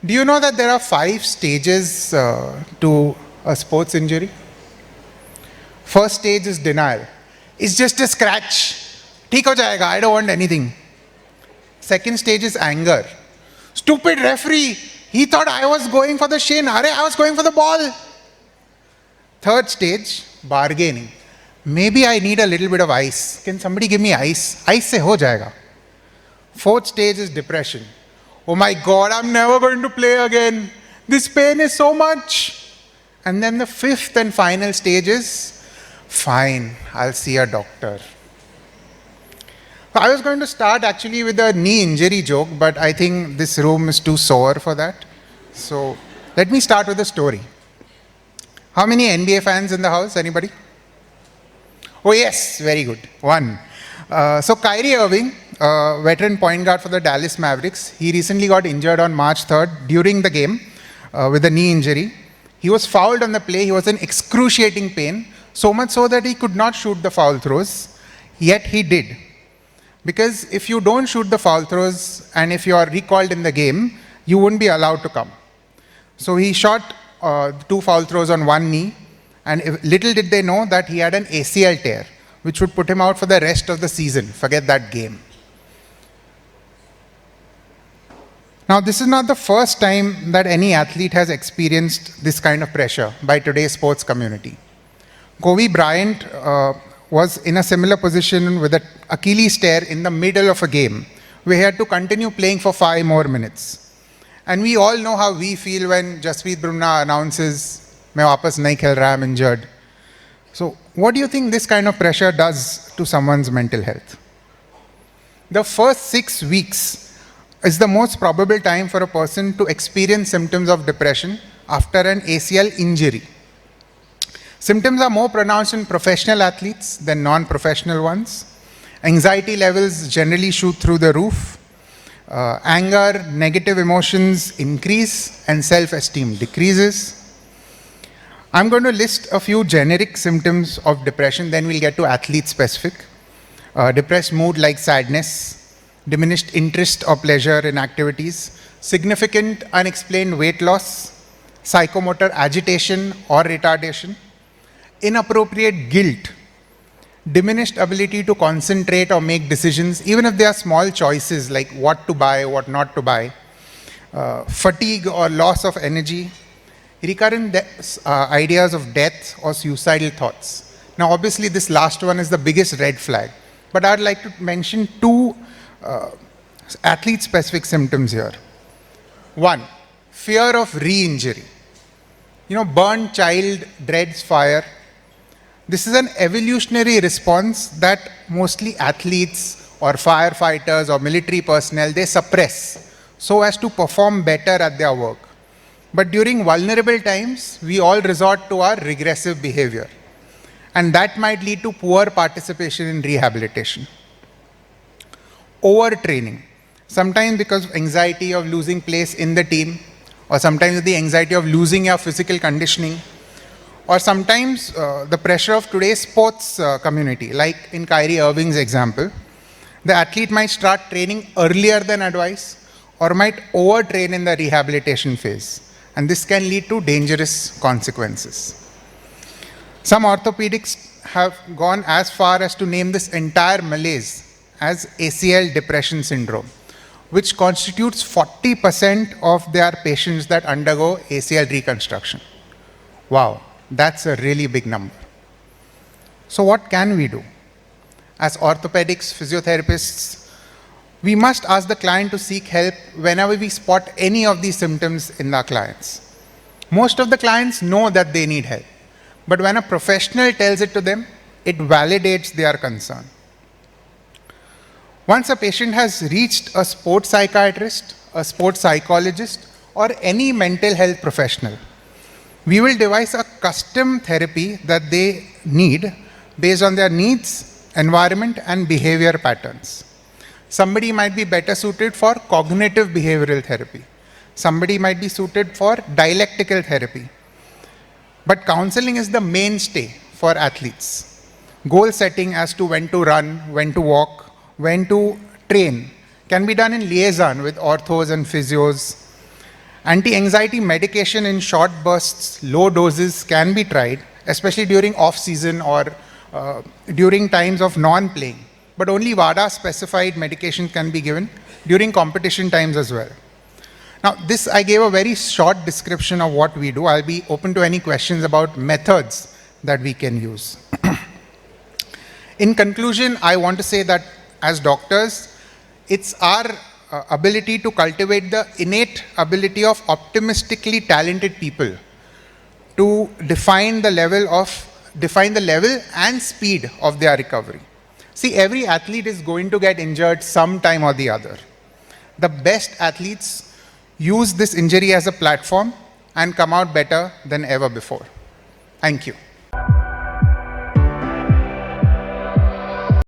Do you know that there are 5 stages to a sports injury? First stage is denial. It's just a scratch. ठीक हो जाएगा, I don't want anything. Second stage is anger. Stupid referee. He thought I was going for the shin. I was going for the ball. Third stage, bargaining. Maybe I need a little bit of ice. Can somebody give me ice? Ice se ho jayega. Fourth stage is depression. Oh my God, I'm never going to play again. This pain is so much. And then the fifth and final stage is, fine, I'll see a doctor. I was going to start actually with a knee injury joke, but I think this room is too sore for that. So let me start with a story. How many NBA fans in the house? Anybody? Oh yes, very good. One. So Kyrie Irving, veteran point guard for the Dallas Mavericks, he recently got injured on March 3rd during the game with a knee injury. He was fouled on the play. He was in excruciating pain, so much so that he could not shoot the foul throws. Yet he did. Because if you don't shoot the foul throws and if you are recalled in the game, you wouldn't be allowed to come. So he shot 2 foul throws on one knee, and little did they know that he had an ACL tear, which would put him out for the rest of the season. Forget that game. Now, this is not the first time that any athlete has experienced this kind of pressure by today's sports community. Kobe Bryant was in a similar position with an Achilles tear in the middle of a game, where he had to continue playing for 5 more minutes. And we all know how we feel when Jasprit Bumrah announces, "मैं वापस नहीं खेल रहा, I'm injured." So, what do you think this kind of pressure does to someone's mental health? The first 6 weeks is the most probable time for a person to experience symptoms of depression after an ACL injury. Symptoms are more pronounced in professional athletes than non-professional ones. Anxiety levels generally shoot through the roof. Anger, negative emotions increase, and self-esteem decreases. I'm going to list a few generic symptoms of depression, then we'll get to athlete-specific. Depressed mood like sadness, diminished interest or pleasure in activities, significant unexplained weight loss, psychomotor agitation or retardation, inappropriate guilt, diminished ability to concentrate or make decisions, even if they are small choices like what to buy, what not to buy, fatigue or loss of energy, recurrent ideas of death or suicidal thoughts. Now, obviously, this last one is the biggest red flag, but I'd like to mention 2 athlete-specific symptoms here. 1, fear of re-injury. Burnt child dreads fire. This is an evolutionary response that mostly athletes or firefighters or military personnel, they suppress so as to perform better at their work. But during vulnerable times, we all resort to our regressive behavior. And that might lead to poor participation in rehabilitation. Overtraining. Sometimes because of anxiety of losing place in the team, or sometimes the anxiety of losing your physical conditioning, or sometimes the pressure of today's sports community, like in Kyrie Irving's example. The athlete might start training earlier than advised, or might overtrain in the rehabilitation phase. And this can lead to dangerous consequences. Some orthopedics have gone as far as to name this entire malaise as ACL depression syndrome, which constitutes 40% of their patients that undergo ACL reconstruction. Wow, that's a really big number. So what can we do? As orthopedics, physiotherapists, we must ask the client to seek help whenever we spot any of these symptoms in our clients. Most of the clients know that they need help, but when a professional tells it to them, it validates their concern. Once a patient has reached a sports psychiatrist, a sports psychologist, or any mental health professional, we will devise a custom therapy that they need based on their needs, environment, and behavior patterns. Somebody might be better suited for cognitive behavioral therapy. Somebody might be suited for dialectical therapy. But counseling is the mainstay for athletes. Goal setting as to when to run, when to walk, when to train can be done in liaison with orthos and physios. Anti-anxiety medication in short bursts, low doses can be tried, especially during off-season or during times of non-playing. But only WADA-specified medication can be given during competition times as well. Now, this I gave a very short description of what we do. I'll be open to any questions about methods that we can use. In conclusion, I want to say that as doctors, it's our ability to cultivate the innate ability of optimistically talented people to define the level and speed of their recovery. See, every athlete is going to get injured sometime or the other. The best athletes use this injury as a platform and come out better than ever before. Thank you.